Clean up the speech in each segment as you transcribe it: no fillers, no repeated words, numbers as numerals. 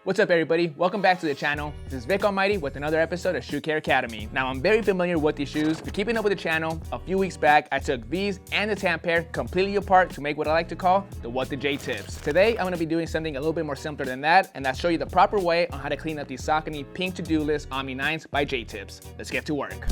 What's up everybody, welcome back to the channel. This is Vick Almighty with another episode of Shoe Care Academy. Now I'm very familiar with these shoes. For keeping up with the channel, a few weeks back I took these and the tam pair completely apart to make what I like to call the What the J tips. Today I'm going to be doing something a little bit more simpler than that, and that's show you the proper way on how to clean up these Saucony Pink To-Do List Omni 9s by J Tips. Let's get to work.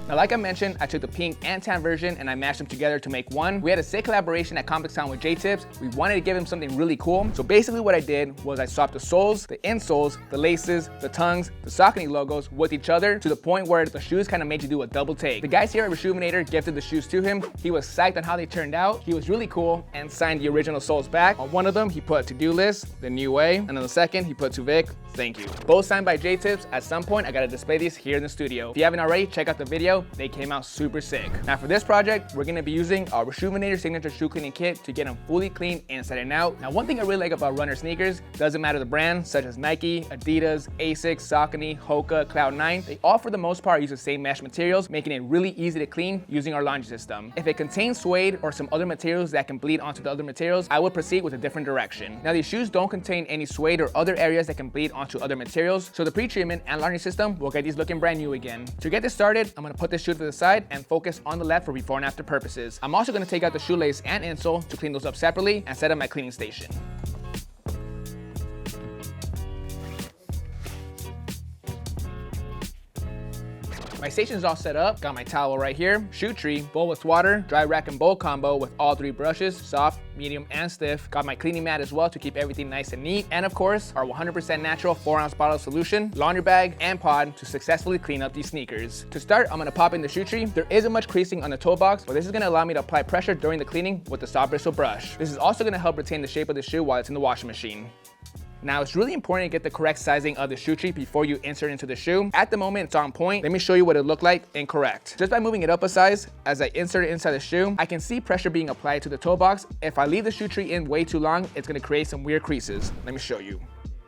Now, like I mentioned, I took the pink and tan version and I mashed them together to make one. We had a sick collaboration at Complex Town with J Tips. We wanted to give him something really cool. So basically what I did was I swapped the soles, the insoles, the laces, the tongues, the Saucony logos with each other to the point where the shoes kind of made you do a double take. The guys here at Rejuvenator gifted the shoes to him. He was psyched on how they turned out. He was really cool and signed the original soles back. On one of them, he put To-Do List, the new way, and on the second, he put To Vic, thank you. Both signed by J Tips. At some point, I gotta display these here in the studio. If you haven't already, check out the video. They came out super sick. Now for this project, we're gonna be using our Rejuvenator Signature Shoe Cleaning Kit to get them fully clean inside and out. Now one thing I really like about runner sneakers, doesn't matter the brand, such as Nike, Adidas, Asics, Saucony, Hoka, Cloud9, they all for the most part use the same mesh materials, making it really easy to clean using our laundry system. If it contains suede or some other materials that can bleed onto the other materials, I would proceed with a different direction. Now these shoes don't contain any suede or other areas that can bleed onto other materials, so the pre-treatment and laundry system will get these looking brand new again. To get this started, I'm gonna put this shoe to the side and focus on the left for before and after purposes. I'm also going to take out the shoelace and insole to clean those up separately and set up my cleaning station. My station is all set up, got my towel right here, shoe tree, bowl with water, dry rack and bowl combo with all three brushes, soft, medium, and stiff. Got my cleaning mat as well to keep everything nice and neat. And of course, our 100% natural 4-ounce bottle solution, laundry bag, and pod to successfully clean up these sneakers. To start, I'm gonna pop in the shoe tree. There isn't much creasing on the toe box, but this is gonna allow me to apply pressure during the cleaning with the soft bristle brush. This is also gonna help retain the shape of the shoe while it's in the washing machine. Now, it's really important to get the correct sizing of the shoe tree before you insert into the shoe. At the moment, it's on point. Let me show you what it looked like incorrect. Just by moving it up a size, as I insert it inside the shoe, I can see pressure being applied to the toe box. If I leave the shoe tree in way too long, it's gonna create some weird creases. Let me show you.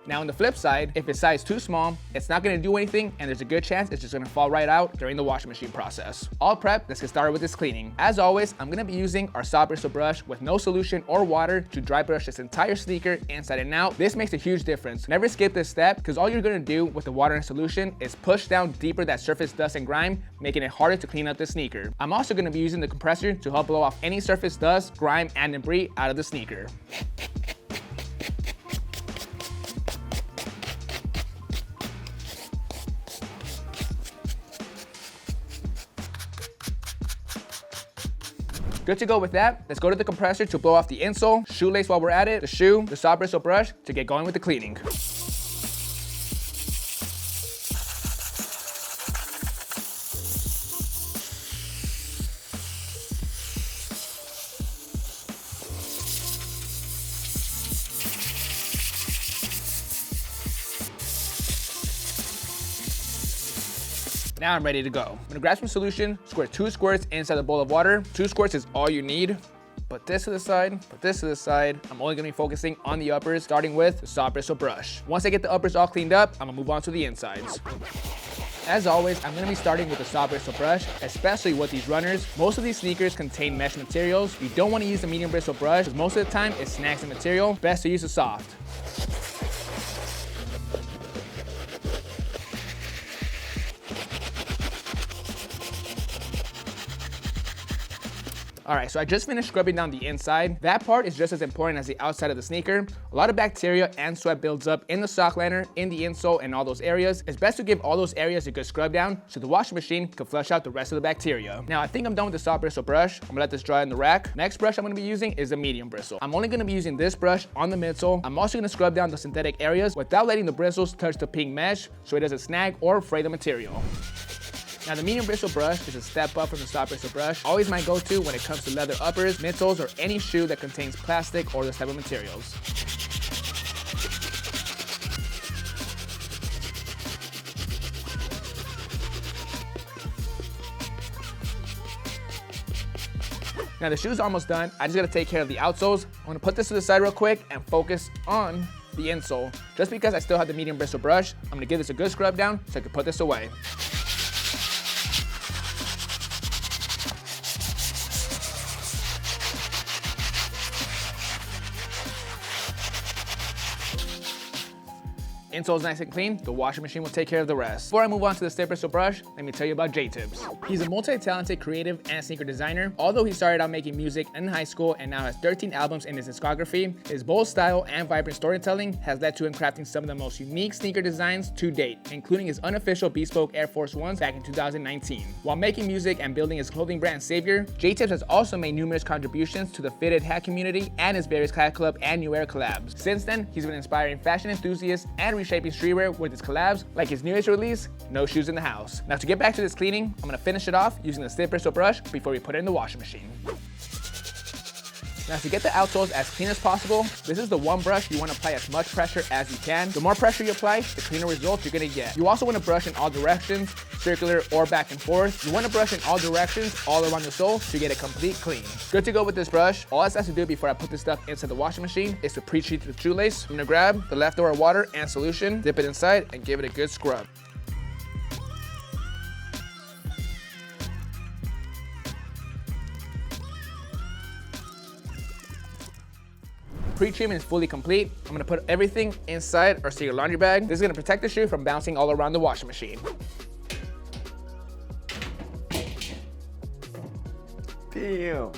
Now on the flip side, if it's sized too small, it's not gonna do anything and there's a good chance it's just gonna fall right out during the washing machine process. All prep, let's get started with this cleaning. As always, I'm gonna be using our soft bristle brush with no solution or water to dry brush this entire sneaker inside and out. This makes a huge difference. Never skip this step because all you're gonna do with the water and solution is push down deeper that surface dust and grime, making it harder to clean up the sneaker. I'm also gonna be using the compressor to help blow off any surface dust, grime, and debris out of the sneaker. Good to go with that. Let's go to the compressor to blow off the insole, shoelace while we're at it, the shoe, the soft bristle brush to get going with the cleaning. Now I'm ready to go. I'm gonna grab some solution, squirt 2 squirts inside the bowl of water. 2 squirts is all you need. Put this to the side, put this to the side. I'm only gonna be focusing on the uppers, starting with the soft bristle brush. Once I get the uppers all cleaned up, I'm gonna move on to the insides. As always, I'm gonna be starting with the soft bristle brush, especially with these runners. Most of these sneakers contain mesh materials. You don't wanna use the medium bristle brush because most of the time it snags the material. Best to use the soft. All right, so I just finished scrubbing down the inside. That part is just as important as the outside of the sneaker. A lot of bacteria and sweat builds up in the sock liner, in the insole, and all those areas. It's best to give all those areas a good scrub down so the washing machine can flush out the rest of the bacteria. Now, I think I'm done with the soft bristle brush. I'm gonna let this dry in the rack. Next brush I'm gonna be using is the medium bristle. I'm only gonna be using this brush on the midsole. I'm also gonna scrub down the synthetic areas without letting the bristles touch the pink mesh so it doesn't snag or fray the material. Now the medium bristle brush is a step up from the soft bristle brush. Always my go-to when it comes to leather uppers, midsoles, or any shoe that contains plastic or those type of materials. Now the shoe's almost done. I just gotta take care of the outsoles. I'm gonna put this to the side real quick and focus on the insole. Just because I still have the medium bristle brush, I'm gonna give this a good scrub down so I can put this away. Insoles nice and clean, the washing machine will take care of the rest. Before I move on to the stiff bristle brush, let me tell you about J-Tips. He's a multi-talented creative and sneaker designer. Although he started out making music in high school and now has 13 albums in his discography, his bold style and vibrant storytelling has led to him crafting some of the most unique sneaker designs to date, including his unofficial Bespoke Air Force Ones back in 2019. While making music and building his clothing brand Savior, J-Tips has also made numerous contributions to the fitted hat community and his various Hat Club and New Era collabs. Since then, he's been inspiring fashion enthusiasts and reshaping streetwear with his collabs, like his newest release, No Shoes in the House. Now to get back to this cleaning, I'm gonna finish it off using the stiff bristle brush before we put it in the washing machine. Now to get the outsoles as clean as possible, this is the one brush you want to apply as much pressure as you can. The more pressure you apply, the cleaner results you're going to get. You also want to brush in all directions, circular or back and forth. You want to brush in all directions, all around the sole to get a complete clean. Good to go with this brush. All this has to do before I put this stuff into the washing machine is to pre-treat the shoelace. I'm going to grab the leftover water and solution, dip it inside, and give it a good scrub. Pre-treatment is fully complete. I'm gonna put everything inside our secret laundry bag. This is gonna protect the shoe from bouncing all around the washing machine. Damn.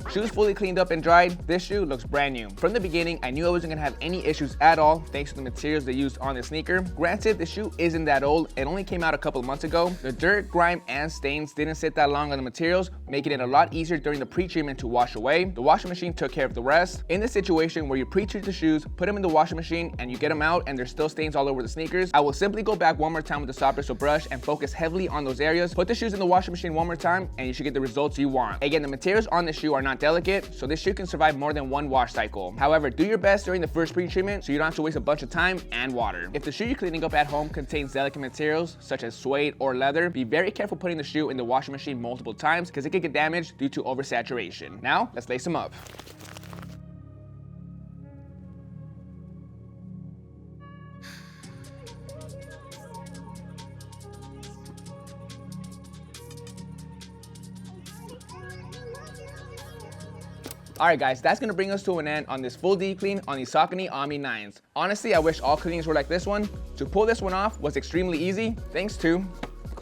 Shoes fully cleaned up and dried, this shoe looks brand new. From the beginning, I knew I wasn't gonna have any issues at all thanks to the materials they used on the sneaker. Granted, the shoe isn't that old, it only came out a couple of months ago. The dirt, grime, and stains didn't sit that long on the materials, making it a lot easier during the pre-treatment to wash away. The washing machine took care of the rest. In the situation where you pre-treat the shoes, put them in the washing machine, and you get them out and there's still stains all over the sneakers, I will simply go back one more time with the soft bristle brush and focus heavily on those areas. Put the shoes in the washing machine one more time and you should get the results you want. Again, the materials on the shoe are not delicate, so this shoe can survive more than one wash cycle. However, do your best during the first pre-treatment so you don't have to waste a bunch of time and water. If the shoe you're cleaning up at home contains delicate materials such as suede or leather, be very careful putting the shoe in the washing machine multiple times because it can get damaged due to oversaturation. Now, let's lace them up. Alright guys, that's gonna bring us to an end on this full deep clean on the Saucony Omni 9s. Honestly, I wish all cleanings were like this one. To pull this one off was extremely easy thanks to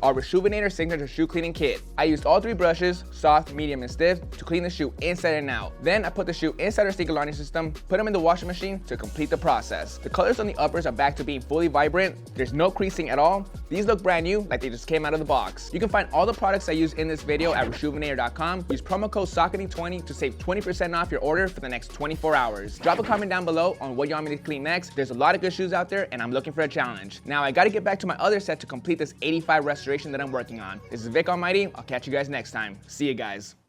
our Rejuvenator Signature Shoe Cleaning Kit. I used all three brushes, soft, medium, and stiff, to clean the shoe inside and out. Then I put the shoe inside our sneaker laundry system, put them in the washing machine to complete the process. The colors on the uppers are back to being fully vibrant. There's no creasing at all. These look brand new, like they just came out of the box. You can find all the products I use in this video at rejuvenator.com. Use promo code Saucony20 to save 20% off your order for the next 24 hours. Drop a comment down below on what you want me to clean next. There's a lot of good shoes out there and I'm looking for a challenge. Now I gotta get back to my other set to complete this 85 restoration that I'm working on. This is Vick Almighty. I'll catch you guys next time. See you guys.